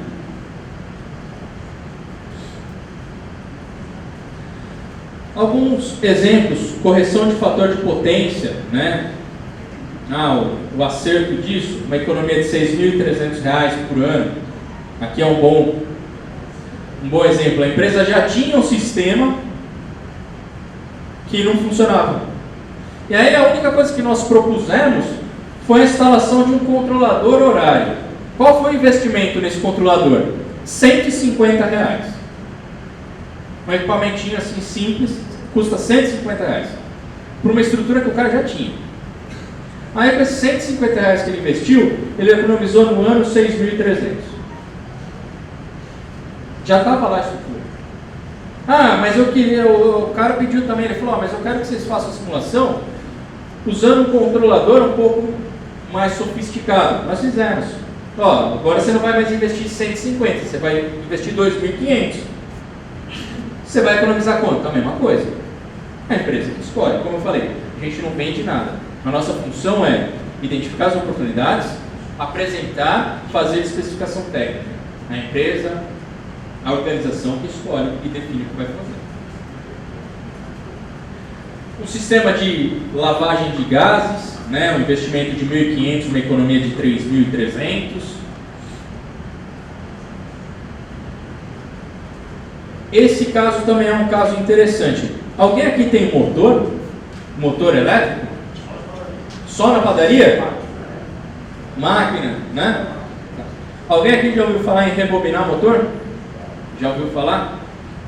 Alguns exemplos, correção de fator de potência, né? O acerto disso, uma economia de R$6.300 por ano. Aqui é um bom exemplo. A empresa já tinha um sistema que não funcionava. E aí a única coisa que nós propusemos foi a instalação de um controlador horário. Qual foi o investimento nesse controlador? R$150. Um equipamentinho assim simples, custa R$150. Por uma estrutura que o cara já tinha. Aí com esses R$150 que ele investiu, ele economizou no ano R$6.300. Já estava lá a estrutura. Mas eu queria, o cara pediu também, ele falou, mas eu quero que vocês façam a simulação usando um controlador um pouco mais sofisticado. Nós fizemos. Agora você não vai mais investir 150, você vai investir 2.500. Você vai economizar quanto? A mesma coisa. A empresa que escolhe. Como eu falei, a gente não vende nada. A nossa função é identificar as oportunidades, apresentar, fazer especificação técnica. A empresa, a organização que escolhe e define o que vai fazer. Um sistema de lavagem de gases, né, um investimento de 1.500, uma economia de 3.300. Esse caso também é um caso interessante. Alguém aqui tem motor? Motor elétrico? Só na padaria? Máquina, né? Alguém aqui já ouviu falar em rebobinar motor? Já ouviu falar?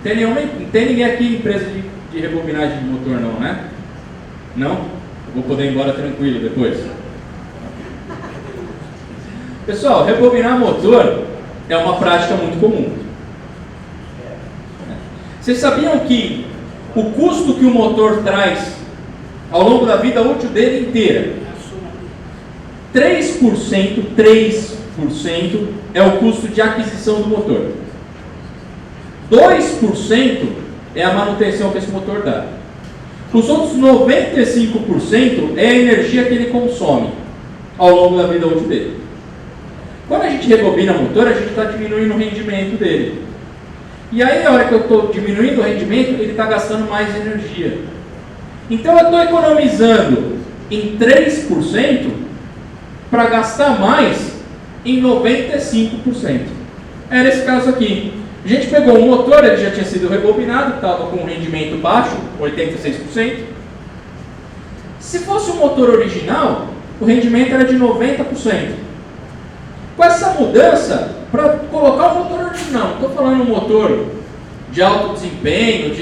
Tem ninguém aqui empresa de rebobinagem de motor não, né? Não? Eu vou poder ir embora tranquilo depois. Pessoal, rebobinar motor é uma prática muito comum. Vocês sabiam que o custo que o motor traz ao longo da vida útil dele inteira. 3% é o custo de aquisição do motor. 2% é a manutenção que esse motor dá. Os outros 95% é a energia que ele consome ao longo da vida útil dele. Quando a gente rebobina o motor, a gente está diminuindo o rendimento dele. E aí, a hora que eu estou diminuindo o rendimento, ele está gastando mais energia. Então, eu estou economizando em 3% para gastar mais em 95%. Era esse caso aqui. A gente pegou um motor, ele já tinha sido rebobinado, estava com um rendimento baixo, 86%. Se fosse um motor original, o rendimento era de 90%. Com essa mudança, para colocar o motor original, não estou falando um motor de alto desempenho,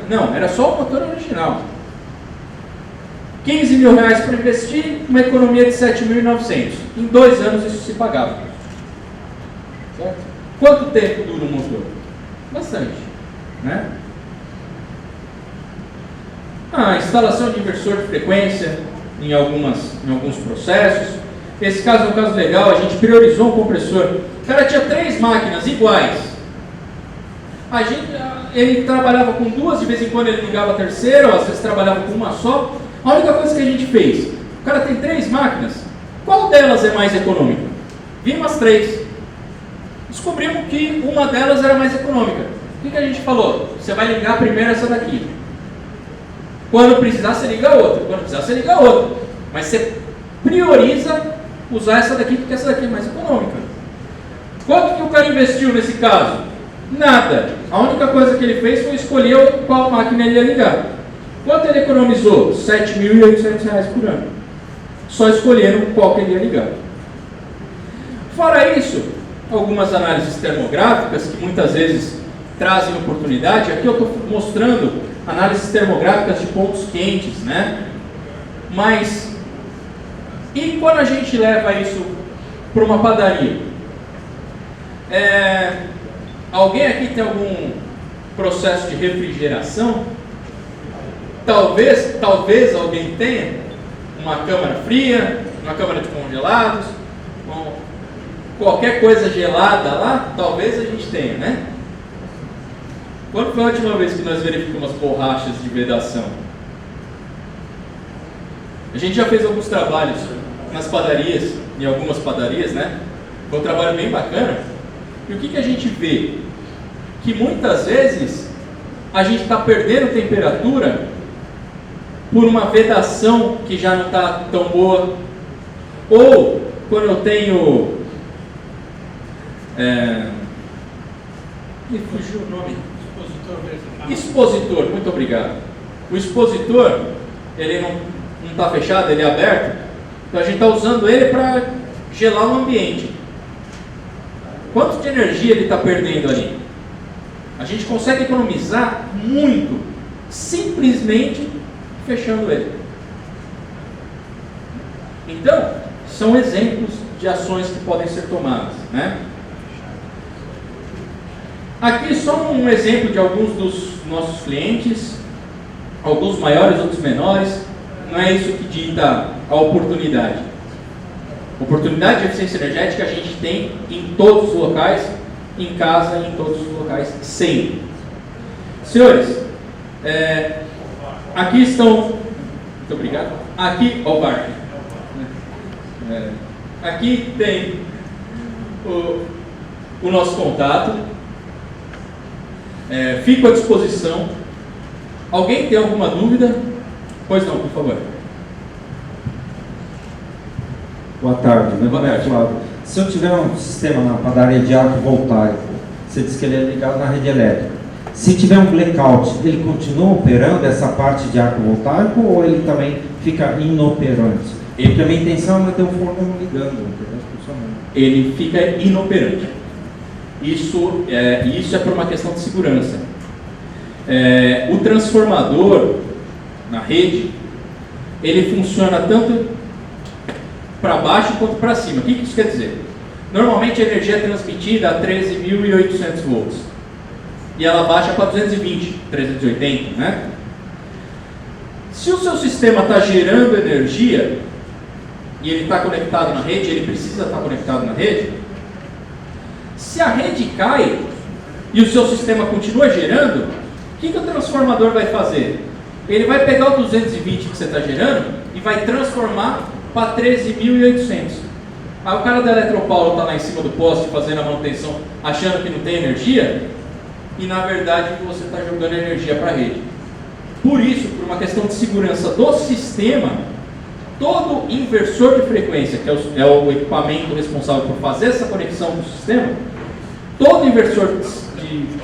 não, era só o motor original. R$15 mil para investir, uma economia de 7.900. Em 2 anos isso se pagava. Certo? Quanto tempo dura um motor? Bastante, né? A instalação de inversor de frequência em alguns processos. Esse caso é um caso legal, a gente priorizou um compressor. O cara tinha 3 máquinas iguais. Ele trabalhava com 2, de vez em quando ele ligava a terceira, ou às vezes trabalhava com uma só. A única coisa que a gente fez, o cara tem 3 máquinas, qual delas é mais econômica? Vimos as 3. Descobrimos que uma delas era mais econômica. O que a gente falou? Você vai ligar primeiro essa daqui. Quando precisar, você liga a outra. Quando precisar, você liga a outra. Mas você prioriza usar essa daqui, porque essa daqui é mais econômica. Quanto que o cara investiu nesse caso? Nada. A única coisa que ele fez foi escolher qual máquina ele ia ligar. Quanto ele economizou? R$7.800 por ano. Só escolhendo qual que ele ia ligar. Fora isso, algumas análises termográficas que muitas vezes trazem oportunidade. Aqui eu estou mostrando análises termográficas de pontos quentes, né? Mas, e quando a gente leva isso para uma padaria? Alguém aqui tem algum processo de refrigeração? Talvez alguém tenha uma câmara fria, uma câmara de congelados, qualquer coisa gelada lá, talvez a gente tenha, né? Quando foi a última vez que nós verificamos borrachas de vedação? A gente já fez alguns trabalhos nas padarias, em algumas padarias, né? Foi um trabalho bem bacana. E o que a gente vê? Que muitas vezes a gente está perdendo temperatura por uma vedação que já não está tão boa, ou quando eu tenho me fugiu o nome. Expositor, muito obrigado. O expositor, ele não está fechado, ele é aberto, então a gente está usando ele para gelar o ambiente. Quanto de energia ele está perdendo ali? A gente consegue economizar muito, simplesmente fechando ele. Então, são exemplos de ações que podem ser tomadas, né? Aqui só um exemplo de alguns dos nossos clientes, alguns maiores, outros menores. Não é isso que dita a oportunidade. Oportunidade de eficiência energética a gente tem em todos os locais, em casa, em todos os locais, sempre. Senhores, aqui estão, muito obrigado, aqui, ó o parque. Aqui tem o nosso contato. Fico à disposição. Alguém tem alguma dúvida? Pois não, por favor. Boa tarde, meu nome é tarde. Flávio. Se eu tiver um sistema na padaria de alto voltaico, você disse que ele é ligado na rede elétrica. Se tiver um blackout, ele continua operando essa parte de arco voltaico ou ele também fica inoperante? Porque a minha intenção é manter o forno ligando, entendeu? Ele fica inoperante. Isso é por uma questão de segurança. O transformador na rede, ele funciona tanto para baixo quanto para cima. O que isso quer dizer? Normalmente a energia é transmitida a 13.800 volts e ela baixa para 220, 380, né? Se o seu sistema está gerando energia e ele está conectado na rede, ele precisa estar conectado na rede, se a rede cai e o seu sistema continua gerando, o que o transformador vai fazer? Ele vai pegar o 220 que você está gerando e vai transformar para 13.800. Aí o cara da Eletropaulo está lá em cima do poste fazendo a manutenção, achando que não tem energia, e na verdade você está jogando energia para a rede. Por isso, por uma questão de segurança do sistema, todo inversor de frequência, que é o equipamento responsável por fazer essa conexão do sistema, todo inversor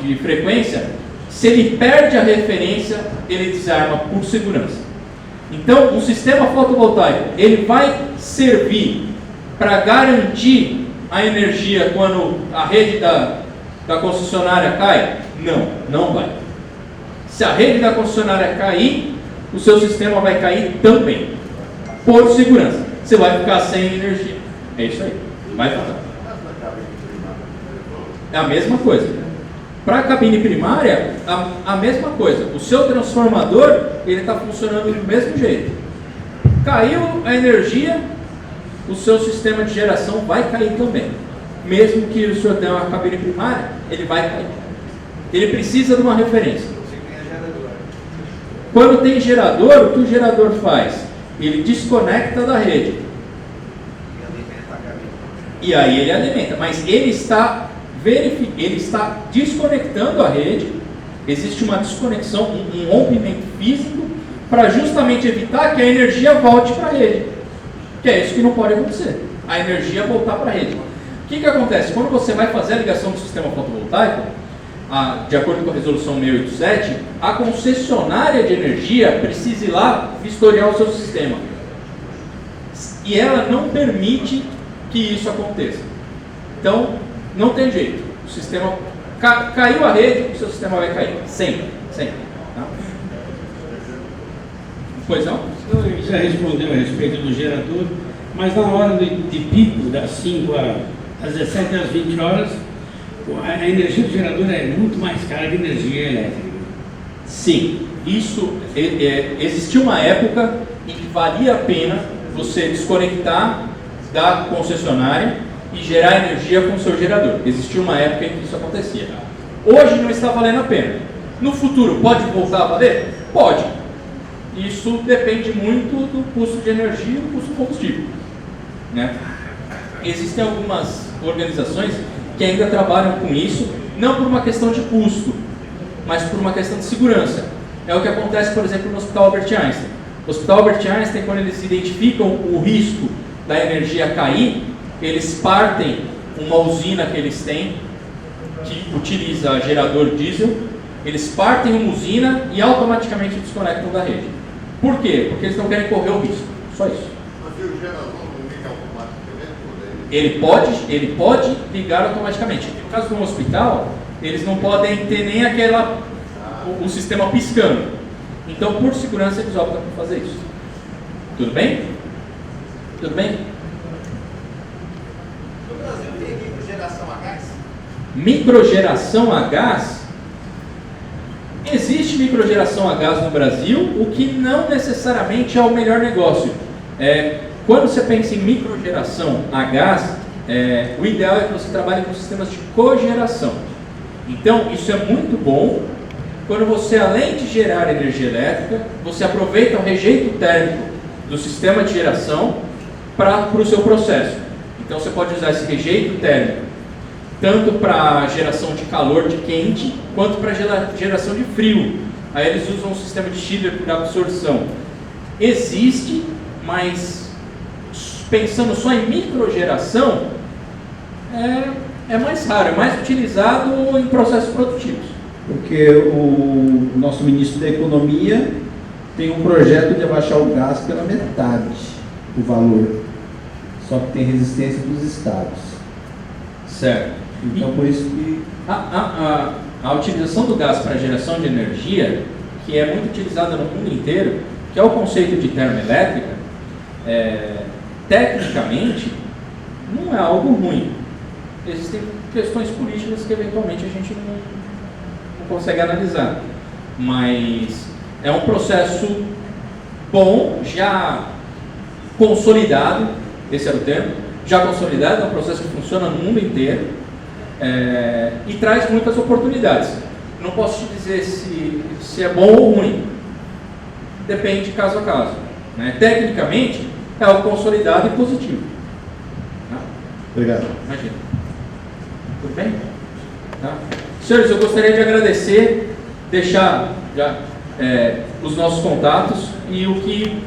de frequência, se ele perde a referência, ele desarma por segurança. Então, o sistema fotovoltaico, ele vai servir para garantir a energia quando a rede da concessionária cai? Não, não vai. Se a rede da concessionária cair, o seu sistema vai cair também, por segurança. Você vai ficar sem energia. É isso aí. Vai ficar. É a mesma coisa. Para a cabine primária, a mesma coisa. O seu transformador, ele está funcionando do mesmo jeito. Caiu a energia, o seu sistema de geração vai cair também. Mesmo que o senhor tenha uma cabine primária, ele vai cair. Ele precisa de uma referência. Quando tem gerador, o que o gerador faz? Ele desconecta da rede. E aí ele alimenta. Mas ele está desconectando a rede. Existe uma desconexão, um rompimento físico, para justamente evitar que a energia volte para a rede. Que é isso que não pode acontecer. A energia voltar para a rede. O que acontece? Quando você vai fazer a ligação do sistema fotovoltaico, de acordo com a resolução 687, a concessionária de energia precisa ir lá vistoriar o seu sistema. E ela não permite que isso aconteça. Então, não tem jeito. O sistema caiu a rede, o seu sistema vai cair. Sempre, sempre. Tá? Pois não? Você já respondeu a respeito do gerador, mas na hora de pico, das 5 às 17 às 20 horas, a energia do gerador é muito mais cara que a energia elétrica. Sim, isso existiu uma época em que valia a pena você desconectar da concessionária e gerar energia com o seu gerador. Existiu uma época em que isso acontecia. Hoje não está valendo a pena. No futuro pode voltar a valer? Pode. Isso depende muito do custo de energia e do custo do combustível, né? Existem algumas organizações que ainda trabalham com isso, não por uma questão de custo, mas por uma questão de segurança. É o que acontece, por exemplo, no Hospital Albert Einstein. O Hospital Albert Einstein, quando eles identificam o risco da energia cair, eles partem uma usina que eles têm, que utiliza gerador diesel, eles partem uma usina e automaticamente desconectam da rede. Por quê? Porque eles não querem correr o risco. Só isso. Mas e o gerador não liga automaticamente? Ele pode ligar automaticamente. No caso de um hospital, eles não podem ter nem o sistema piscando. Então, por segurança, eles optam por fazer isso. Tudo bem? Tudo bem? No Brasil tem microgeração a gás? Microgeração a gás? Existe microgeração a gás no Brasil, o que não necessariamente é o melhor negócio. Quando você pensa em microgeração a gás, o ideal é que você trabalhe com sistemas de cogeração. Então, isso é muito bom quando você, além de gerar energia elétrica, você aproveita o rejeito térmico do sistema de geração para o seu processo. Então, você pode usar esse rejeito térmico tanto para geração de calor, de quente, quanto para geração de frio. Aí eles usam um sistema de chiller por absorção. Existe, mas pensando só em microgeração, é mais raro, é mais utilizado em processos produtivos. Porque o nosso ministro da Economia tem um projeto de abaixar o gás pela metade, o valor. Só que tem resistência dos estados. Certo. Então, por isso que... A utilização do gás para geração de energia, que é muito utilizada no mundo inteiro, que é o conceito de termoelétrica, tecnicamente, não é algo ruim. Existem questões políticas que eventualmente a gente não consegue analisar. Mas é um processo bom, já consolidado, esse era o termo, já consolidado, é um processo que funciona no mundo inteiro e traz muitas oportunidades. Não posso te dizer se é bom ou ruim, depende caso a caso, né? Tecnicamente, é algo consolidado e positivo. Tá? Obrigado. Imagina. Tudo bem? Tá? Senhores, eu gostaria de agradecer, deixar já os nossos contatos e o que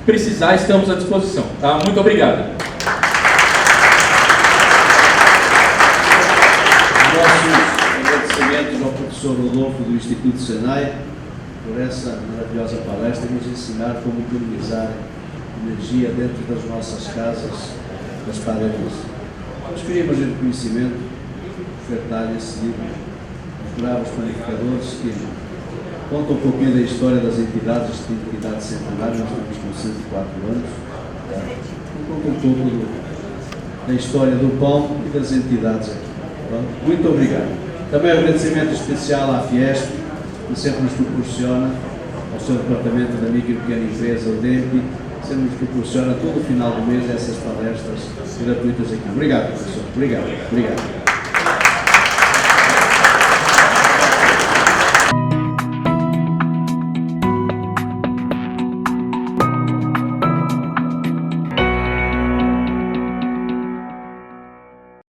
precisar, estamos à disposição. Tá? Muito obrigado. Nossos agradecimentos ao professor Rodolfo do Instituto Senai por essa maravilhosa palestra e nos ensinar como economizar energia dentro das nossas casas, das padarias. Nós queríamos o conhecimento, ofertar esse livro aos bravos planificadores que conta um pouquinho da história das entidades, esta entidade centenária, nós estamos com 104 anos, conta um pouco da história do pão e das entidades aqui. Pronto? Muito obrigado. Também um agradecimento especial à Fiesp, que sempre nos proporciona, ao seu departamento da micro e pequena empresa, o DEMPI, sempre nos proporciona todo o final do mês essas palestras gratuitas aqui. Obrigado, professor. Obrigado. Obrigado.